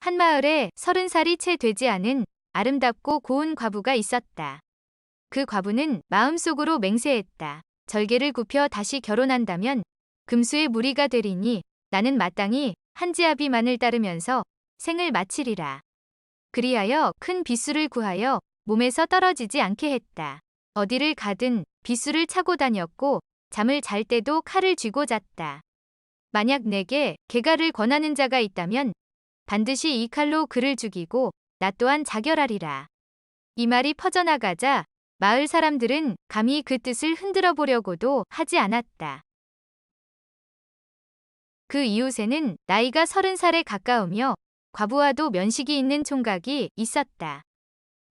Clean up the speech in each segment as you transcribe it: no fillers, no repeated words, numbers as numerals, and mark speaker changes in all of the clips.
Speaker 1: 한 마을에 30살이 채 되지 않은 아름답고 고운 과부가 있었다. 그 과부는 마음속으로 맹세했다. 절개를 굽혀 다시 결혼한다면 금수의 무리가 되리니 나는 마땅히 한지아비만을 따르면서 생을 마치리라. 그리하여 큰 빗수를 구하여 몸에서 떨어지지 않게 했다. 어디를 가든 빗수를 차고 다녔고 잠을 잘 때도 칼을 쥐고 잤다. 만약 내게 개가를 권하는 자가 있다면 반드시 이 칼로 그를 죽이고 나 또한 자결하리라. 이 말이 퍼져나가자 마을 사람들은 감히 그 뜻을 흔들어 보려고도 하지 않았다. 그 이웃에는 나이가 30살에 가까우며 과부와도 면식이 있는 총각이 있었다.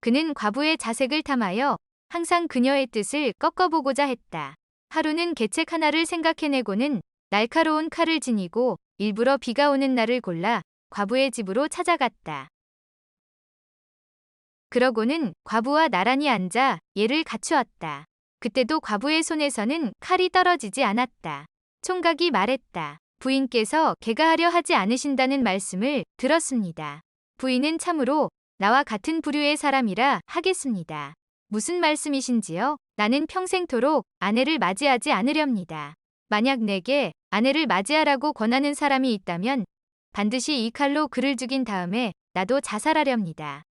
Speaker 1: 그는 과부의 자색을 탐하여 항상 그녀의 뜻을 꺾어보고자 했다. 하루는 계책 하나를 생각해내고는 날카로운 칼을 지니고 일부러 비가 오는 날을 골라 과부의 집으로 찾아갔다. 그러고는 과부와 나란히 앉아 예를 갖추었다. 그때도 과부의 손에서는 칼이 떨어지지 않았다. 총각이 말했다. 부인께서 개가하려 하지 않으신다는 말씀을 들었습니다. 부인은 참으로 나와 같은 부류의 사람이라 하겠습니다. 무슨 말씀이신지요? 나는 평생토록 아내를 맞이하지 않으렵니다. 만약 내게 아내를 맞이하라고 권하는 사람이 있다면 반드시 이 칼로 그를 죽인 다음에 나도 자살하렵니다.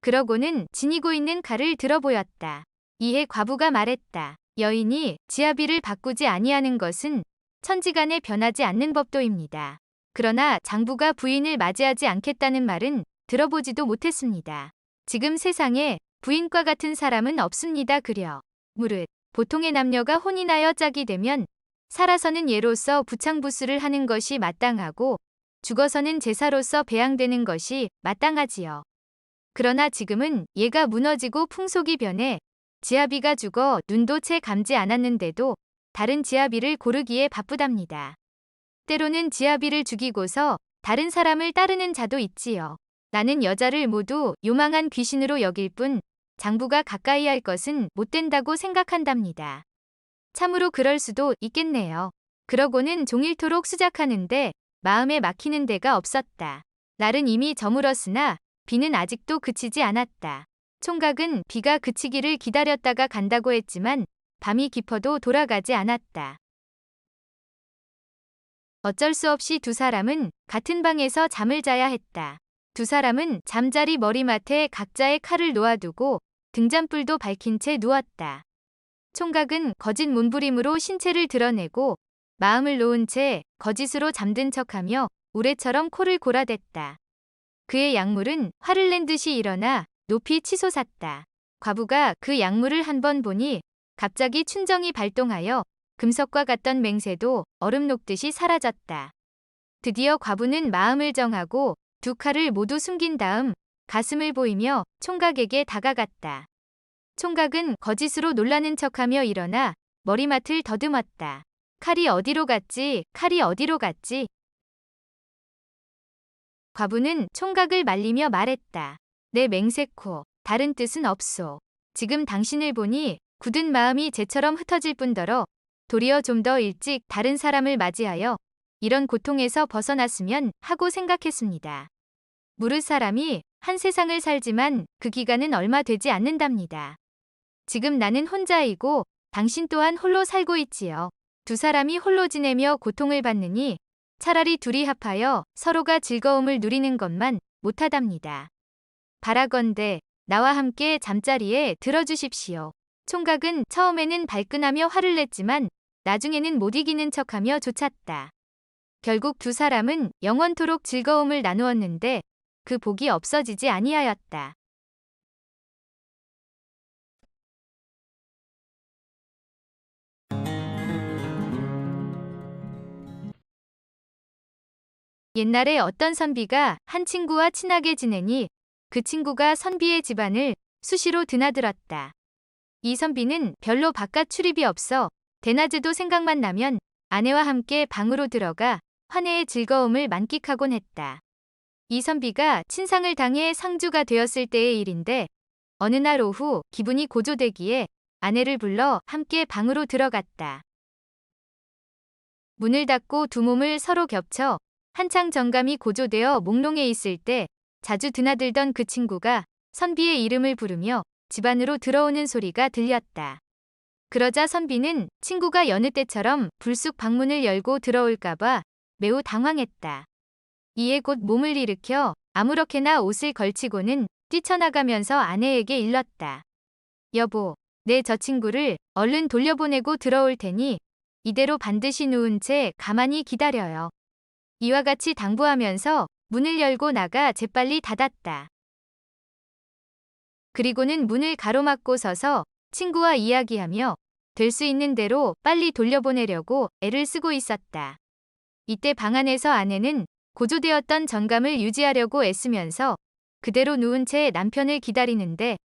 Speaker 1: 그러고는 지니고 있는 칼을 들어보였다. 이에 과부가 말했다. 여인이 지아비를 바꾸지 아니하는 것은 천지간에 변하지 않는 법도입니다. 그러나 장부가 부인을 맞이하지 않겠다는 말은 들어보지도 못했습니다. 지금 세상에 부인과 같은 사람은 없습니다. 그려. 무릇 보통의 남녀가 혼인하여 짝이 되면 살아서는 예로서 부창부수를 하는 것이 마땅하고 죽어서는 제사로서 배양되는 것이 마땅하지요. 그러나 지금은 예가 무너지고 풍속이 변해 지아비가 죽어 눈도 채 감지 않았는데도 다른 지아비를 고르기에 바쁘답니다. 때로는 지아비를 죽이고서 다른 사람을 따르는 자도 있지요. 나는 여자를 모두 요망한 귀신으로 여길 뿐 장부가 가까이 할 것은 못 된다고 생각한답니다. 참으로 그럴 수도 있겠네요. 그러고는 종일토록 수작하는데 마음에 막히는 데가 없었다. 날은 이미 저물었으나 비는 아직도 그치지 않았다. 총각은 비가 그치기를 기다렸다가 간다고 했지만 밤이 깊어도 돌아가지 않았다. 어쩔 수 없이 두 사람은 같은 방에서 잠을 자야 했다. 두 사람은 잠자리 머리맡에 각자의 칼을 놓아두고 등잔불도 밝힌 채 누웠다. 총각은 거짓 몸부림으로 신체를 드러내고 마음을 놓은 채 거짓으로 잠든 척하며 우레처럼 코를 골아댔다. 그의 약물은 화를 낸 듯이 일어나 높이 치솟았다. 과부가 그 약물을 한번 보니 갑자기 춘정이 발동하여 금석과 같던 맹세도 얼음 녹듯이 사라졌다. 드디어 과부는 마음을 정하고 두 칼을 모두 숨긴 다음 가슴을 보이며 총각에게 다가갔다. 총각은 거짓으로 놀라는 척하며 일어나 머리맡을 더듬었다. 칼이 어디로 갔지? 칼이 어디로 갔지? 과부는 총각을 말리며 말했다. 내 맹세코, 다른 뜻은 없소. 지금 당신을 보니 굳은 마음이 재처럼 흩어질 뿐더러 도리어 좀 더 일찍 다른 사람을 맞이하여 이런 고통에서 벗어났으면 하고 생각했습니다. 무릇 사람이 한 세상을 살지만 그 기간은 얼마 되지 않는답니다. 지금 나는 혼자이고 당신 또한 홀로 살고 있지요. 두 사람이 홀로 지내며 고통을 받느니 차라리 둘이 합하여 서로가 즐거움을 누리는 것만 못하답니다. 바라건대 나와 함께 잠자리에 들어주십시오. 총각은 처음에는 발끈하며 화를 냈지만 나중에는 못 이기는 척하며 쫓았다. 결국 두 사람은 영원토록 즐거움을 나누었는데 그 복이 없어지지 아니하였다. 옛날에 어떤 선비가 한 친구와 친하게 지내니 그 친구가 선비의 집안을 수시로 드나들었다. 이 선비는 별로 바깥 출입이 없어 대낮에도 생각만 나면 아내와 함께 방으로 들어가 환해의 즐거움을 만끽하곤 했다. 이 선비가 친상을 당해 상주가 되었을 때의 일인데 어느 날 오후 기분이 고조되기에 아내를 불러 함께 방으로 들어갔다. 문을 닫고 두 몸을 서로 겹쳐 한창 정감이 고조되어 몽롱해 있을 때 자주 드나들던 그 친구가 선비의 이름을 부르며 집 안으로 들어오는 소리가 들렸다. 그러자 선비는 친구가 여느 때처럼 불쑥 방문을 열고 들어올까봐 매우 당황했다. 이에 곧 몸을 일으켜 아무렇게나 옷을 걸치고는 뛰쳐나가면서 아내에게 일렀다. 여보, 내 저 친구를 얼른 돌려보내고 들어올 테니 이대로 반드시 누운 채 가만히 기다려요. 이와 같이 당부하면서 문을 열고 나가 재빨리 닫았다. 그리고는 문을 가로막고 서서 친구와 이야기하며 될 수 있는 대로 빨리 돌려보내려고 애를 쓰고 있었다. 이때 방 안에서 아내는 고조되었던 정감을 유지하려고 애쓰면서 그대로 누운 채 남편을 기다리는데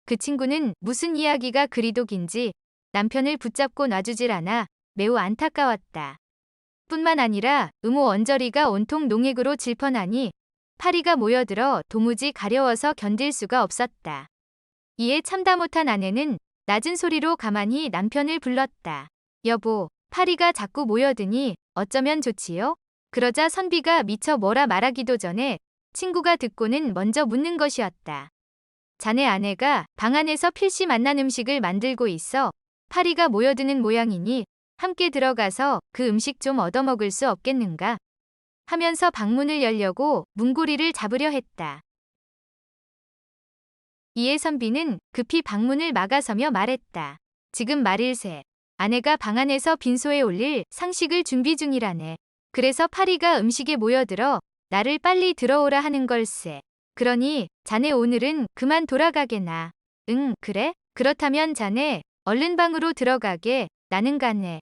Speaker 1: 그 친구는 무슨 이야기가 그리도 긴지 남편을 붙잡고 놔주질 않아 매우 안타까웠다. 뿐만 아니라 음호 언저리가 온통 농액으로 질펀하니 파리가 모여들어 도무지 가려워서 견딜 수가 없었다. 이에 참다 못한 아내는 낮은 소리로 가만히 남편을 불렀다. 여보, 파리가 자꾸 모여드니 어쩌면 좋지요? 그러자 선비가 미처 뭐라 말하기도 전에 친구가 듣고는 먼저 묻는 것이었다. 자네 아내가 방 안에서 필시 맛난 음식을 만들고 있어 파리가 모여드는 모양이니 함께 들어가서 그 음식 좀 얻어먹을 수 없겠는가? 하면서 방문을 열려고 문고리를 잡으려 했다. 이에 선비는 급히 방문을 막아서며 말했다. 지금 말일세. 아내가 방 안에서 빈소에 올릴 상식을 준비 중이라네. 그래서 파리가 음식에 모여들어 나를 빨리 들어오라 하는 걸세. 그러니 자네 오늘은 그만 돌아가게나. 응, 그래? 그렇다면 자네 얼른 방으로 들어가게. 나는 가네.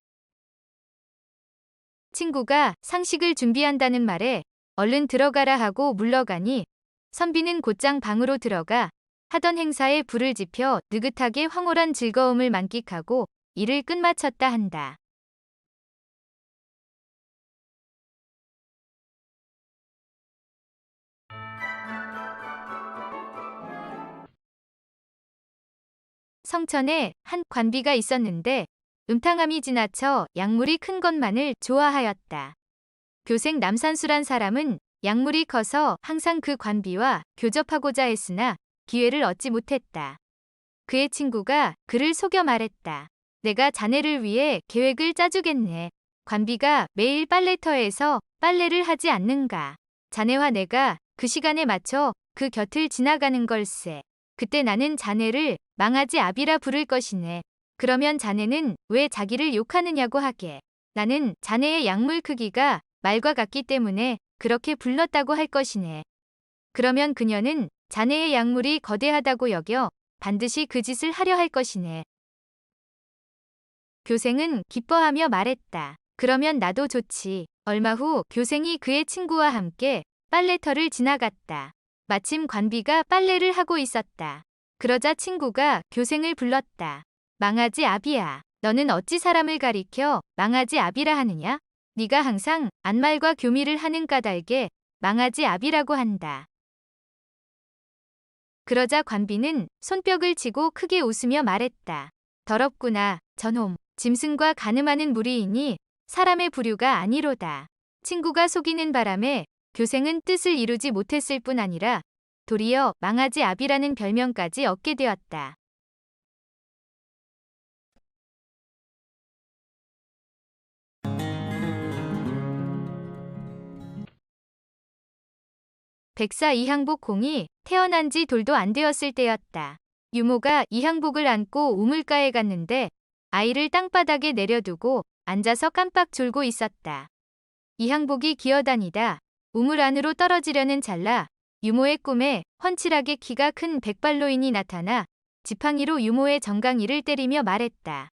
Speaker 1: 친구가 상식을 준비한다는 말에 얼른 들어가라 하고 물러가니 선비는 곧장 방으로 들어가 하던 행사에 불을 지펴 느긋하게 황홀한 즐거움을 만끽하고 일을 끝마쳤다 한다. 성천에 한 관비가 있었는데 음탕함이 지나쳐 약물이 큰 것만을 좋아하였다. 교생 남산수란 사람은 약물이 커서 항상 그 관비와 교접하고자 했으나 기회를 얻지 못했다. 그의 친구가 그를 속여 말했다. 내가 자네를 위해 계획을 짜주겠네. 관비가 매일 빨래터에서 빨래를 하지 않는가. 자네와 내가 그 시간에 맞춰 그 곁을 지나가는 걸세. 그때 나는 자네를 망아지 아비라 부를 것이네. 그러면 자네는 왜 자기를 욕하느냐고 하게. 나는 자네의 약물 크기가 말과 같기 때문에 그렇게 불렀다고 할 것이네. 그러면 그녀는 자네의 약물이 거대하다고 여겨 반드시 그 짓을 하려 할 것이네. 교생은 기뻐하며 말했다. 그러면 나도 좋지. 얼마 후 교생이 그의 친구와 함께 빨래터를 지나갔다. 마침 관비가 빨래를 하고 있었다. 그러자 친구가 교생을 불렀다. 망아지 아비야, 너는 어찌 사람을 가리켜 망아지 아비라 하느냐? 네가 항상 안말과 교미를 하는 까닭에 망아지 아비라고 한다. 그러자 관비는 손뼉을 치고 크게 웃으며 말했다. 더럽구나, 저놈. 짐승과 가늠하는 무리이니 사람의 부류가 아니로다. 친구가 속이는 바람에 교생은 뜻을 이루지 못했을 뿐 아니라 도리어 망아지 아비라는 별명까지 얻게 되었다. 백사 이항복 공이 태어난 지 돌도 안 되었을 때였다. 유모가 이항복을 안고 우물가에 갔는데 아이를 땅바닥에 내려두고 앉아서 깜빡 졸고 있었다. 이항복이 기어다니다 우물 안으로 떨어지려는 찰나 유모의 꿈에 훤칠하게 키가 큰 백발노인이 나타나 지팡이로 유모의 정강이를 때리며 말했다.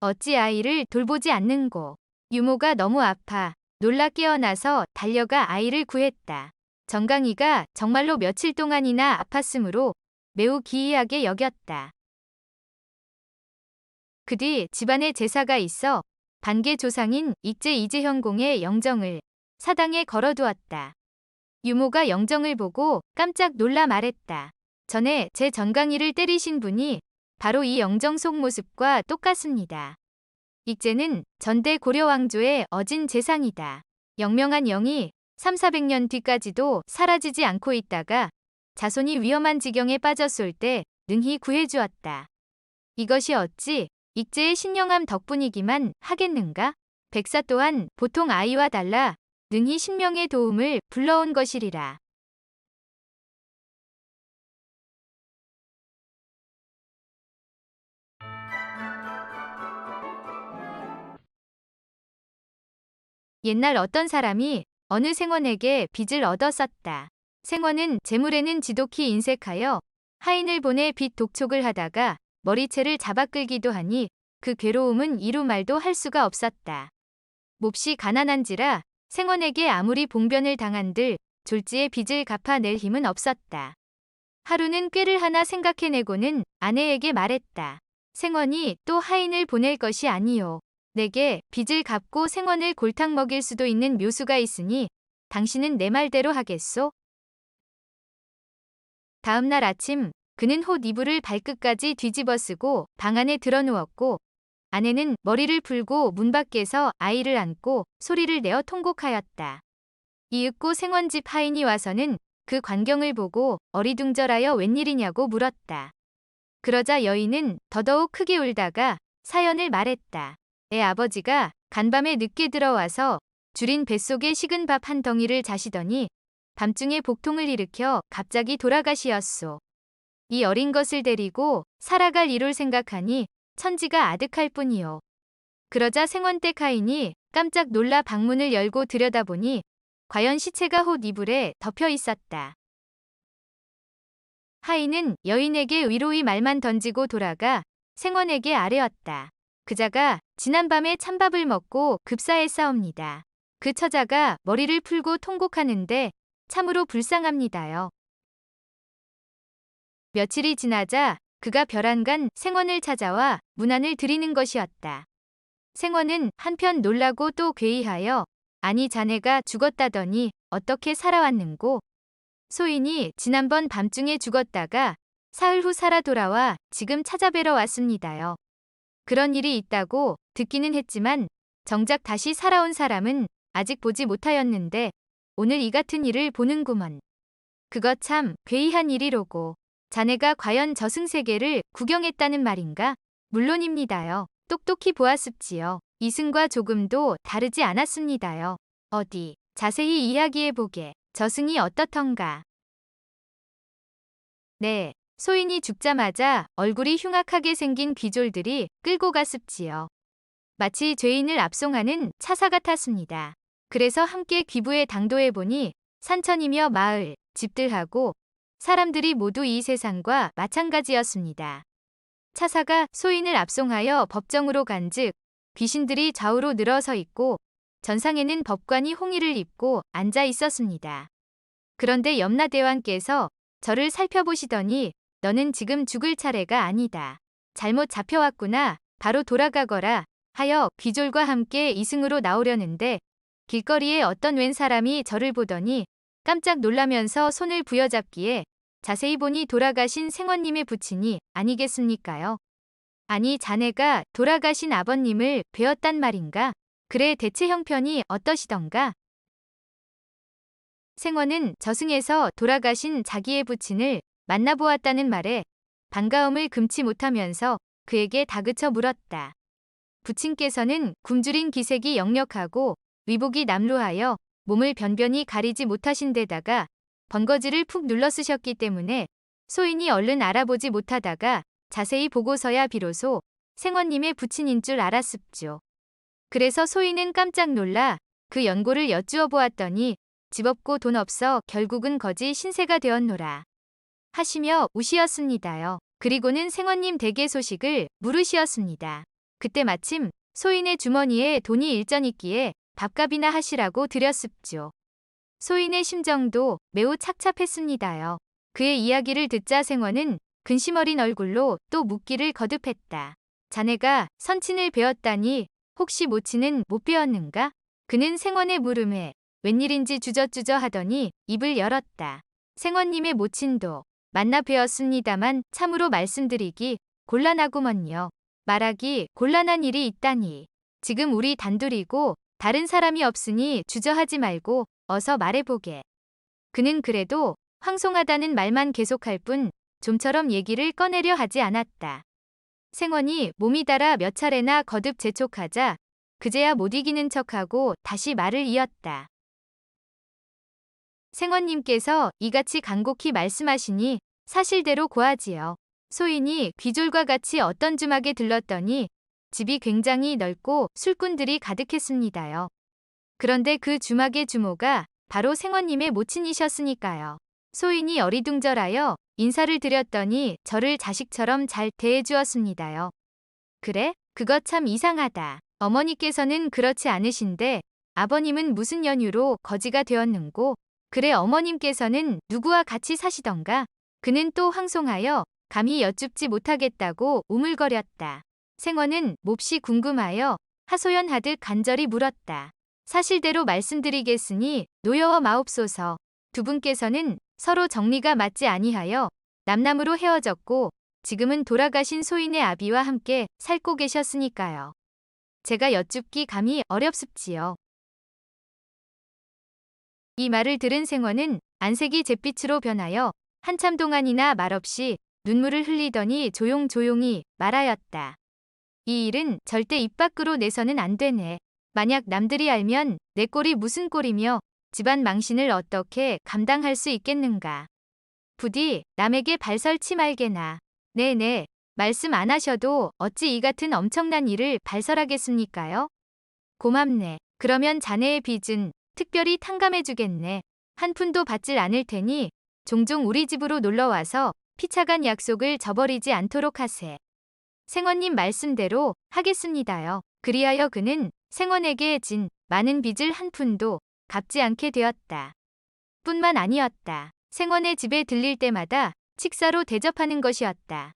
Speaker 1: 어찌 아이를 돌보지 않는고. 유모가 너무 아파 놀라 깨어나서 달려가 아이를 구했다. 정강이가 정말로 며칠 동안이나 아팠으므로 매우 기이하게 여겼다. 그 뒤 집안에 제사가 있어 반계 조상인 익제 이재형공의 영정을 사당에 걸어두었다. 유모가 영정을 보고 깜짝 놀라 말했다. 전에 제 정강이를 때리신 분이 바로 이 영정 속 모습과 똑같습니다. 익제는 전대 고려 왕조의 어진 재상이다. 영명한 영이 3, 400년 뒤까지도 사라지지 않고 있다가 자손이 위험한 지경에 빠졌을 때 능히 구해주었다. 이것이 어찌 익제의 신령함 덕분이기만 하겠는가? 백사 또한 보통 아이와 달라 능히 신명의 도움을 불러온 것이리라. 옛날 어떤 사람이 어느 생원에게 빚을 얻어 썼다. 생원은 재물에는 지독히 인색하여 하인을 보내 빚 독촉을 하다가 머리채를 잡아 끌기도 하니 그 괴로움은 이루 말도 할 수가 없었다. 몹시 가난한지라 생원에게 아무리 봉변을 당한들 졸지에 빚을 갚아낼 힘은 없었다. 하루는 꾀를 하나 생각해내고는 아내에게 말했다. 생원이 또 하인을 보낼 것이 아니요. 내게 빚을 갚고 생원을 골탕 먹일 수도 있는 묘수가 있으니 당신은 내 말대로 하겠소? 다음 날 아침 그는 홑 이불을 발끝까지 뒤집어 쓰고 방 안에 들어누웠고 아내는 머리를 풀고 문 밖에서 아이를 안고 소리를 내어 통곡하였다. 이윽고 생원집 하인이 와서는 그 광경을 보고 어리둥절하여 웬일이냐고 물었다. 그러자 여인은 더더욱 크게 울다가 사연을 말했다. 애 아버지가 간밤에 늦게 들어와서 줄인 뱃속에 식은 밥 한 덩이를 자시더니 밤중에 복통을 일으켜 갑자기 돌아가시었소. 이 어린 것을 데리고 살아갈 이를 생각하니 천지가 아득할 뿐이요. 그러자 생원댁 하인이 깜짝 놀라 방문을 열고 들여다보니 과연 시체가 홑 이불에 덮여 있었다. 하인은 여인에게 위로의 말만 던지고 돌아가 생원에게 아뢰었다. 그자가 지난밤에 찬밥을 먹고 급사했사옵니다. 그 처자가 머리를 풀고 통곡하는데 참으로 불쌍합니다요. 며칠이 지나자 그가 별안간 생원을 찾아와 문안을 드리는 것이었다. 생원은 한편 놀라고 또 괴이하여 아니 자네가 죽었다더니 어떻게 살아왔는고? 소인이 지난번 밤중에 죽었다가 사흘 후 살아 돌아와 지금 찾아뵈러 왔습니다요. 그런 일이 있다고 듣기는 했지만 정작 다시 살아온 사람은 아직 보지 못하였는데 오늘 이 같은 일을 보는구먼. 그거 참 괴이한 일이로고. 자네가 과연 저승세계를 구경했다는 말인가? 물론입니다요. 똑똑히 보았습지요. 이승과 조금도 다르지 않았습니다요. 어디 자세히 이야기해보게. 저승이 어떻던가? 네, 소인이 죽자마자 얼굴이 흉악하게 생긴 귀졸들이 끌고 갔습지요. 마치 죄인을 압송하는 차사 같았습니다. 그래서 함께 귀부에 당도해보니 산천이며 마을, 집들하고 사람들이 모두 이 세상과 마찬가지였습니다. 차사가 소인을 압송하여 법정으로 간즉 귀신들이 좌우로 늘어서 있고 전상에는 법관이 홍의를 입고 앉아 있었습니다. 그런데 염라대왕께서 저를 살펴보시더니 너는 지금 죽을 차례가 아니다. 잘못 잡혀왔구나. 바로 돌아가거라 하여 귀졸과 함께 이승으로 나오려는데 길거리에 어떤 웬 사람이 저를 보더니 깜짝 놀라면서 손을 부여잡기에 자세히 보니 돌아가신 생원님의 부친이 아니겠습니까요? 아니 자네가 돌아가신 아버님을 뵈었단 말인가? 그래 대체 형편이 어떠시던가? 생원은 저승에서 돌아가신 자기의 부친을 만나보았다는 말에 반가움을 금치 못하면서 그에게 다그쳐 물었다. 부친께서는 굶주린 기색이 역력하고 위복이 남루하여 몸을 변변히 가리지 못하신 데다가 번거지를 푹 눌러 쓰셨기 때문에 소인이 얼른 알아보지 못하다가 자세히 보고서야 비로소 생원님의 부친인 줄 알았습죠. 그래서 소인은 깜짝 놀라 그 연고를 여쭈어 보았더니 집 없고 돈 없어 결국은 거지 신세가 되었노라 하시며 우시었습니다요. 그리고는 생원님 댁의 소식을 물으시었습니다. 그때 마침 소인의 주머니에 돈이 일전 있기에 밥값이나 하시라고 드렸습죠. 소인의 심정도 매우 착잡했습니다요. 그의 이야기를 듣자 생원은 근심 어린 얼굴로 또 묻기를 거듭했다. 자네가 선친을 배웠다니 혹시 모친은 못 배웠는가? 그는 생원의 물음에 웬일인지 주저주저 하더니 입을 열었다. 생원님의 모친도 만나 뵈었습니다만 참으로 말씀드리기 곤란하구먼요. 말하기 곤란한 일이 있다니. 지금 우리 단둘이고 다른 사람이 없으니 주저하지 말고 어서 말해보게. 그는 그래도 황송하다는 말만 계속할 뿐 좀처럼 얘기를 꺼내려 하지 않았다. 생원이 몸이 달아 몇 차례나 거듭 재촉하자 그제야 못 이기는 척하고 다시 말을 이었다. 생원님께서 이같이 간곡히 말씀하시니 사실대로 고하지요. 소인이 귀졸과 같이 어떤 주막에 들렀더니 집이 굉장히 넓고 술꾼들이 가득했습니다요. 그런데 그 주막의 주모가 바로 생원님의 모친이셨으니까요. 소인이 어리둥절하여 인사를 드렸더니 저를 자식처럼 잘 대해주었습니다요. 그래? 그것 참 이상하다. 어머니께서는 그렇지 않으신데 아버님은 무슨 연유로 거지가 되었는고? 그래 어머님께서는 누구와 같이 사시던가? 그는 또 황송하여 감히 여쭙지 못하겠다고 우물거렸다. 생원은 몹시 궁금하여 하소연하듯 간절히 물었다. 사실대로 말씀드리겠으니 노여워 마옵소서. 두 분께서는 서로 정리가 맞지 아니하여 남남으로 헤어졌고 지금은 돌아가신 소인의 아비와 함께 살고 계셨으니까요. 제가 여쭙기 감히 어렵습지요. 이 말을 들은 생원은 안색이 잿빛으로 변하여 한참 동안이나 말없이 눈물을 흘리더니 조용조용히 말하였다. 이 일은 절대 입 밖으로 내서는 안 되네. 만약 남들이 알면 내 꼴이 무슨 꼴이며 집안 망신을 어떻게 감당할 수 있겠는가. 부디 남에게 발설치 말게나. 네네, 말씀 안 하셔도 어찌 이 같은 엄청난 일을 발설하겠습니까요? 고맙네. 그러면 자네의 빚은 특별히 탕감해주겠네. 한 푼도 받질 않을 테니 종종 우리 집으로 놀러와서 피차간 약속을 저버리지 않도록 하세. 생원님 말씀대로 하겠습니다요. 그리하여 그는 생원에게 진 많은 빚을 한 푼도 갚지 않게 되었다. 뿐만 아니었다. 생원의 집에 들릴 때마다 식사로 대접하는 것이었다.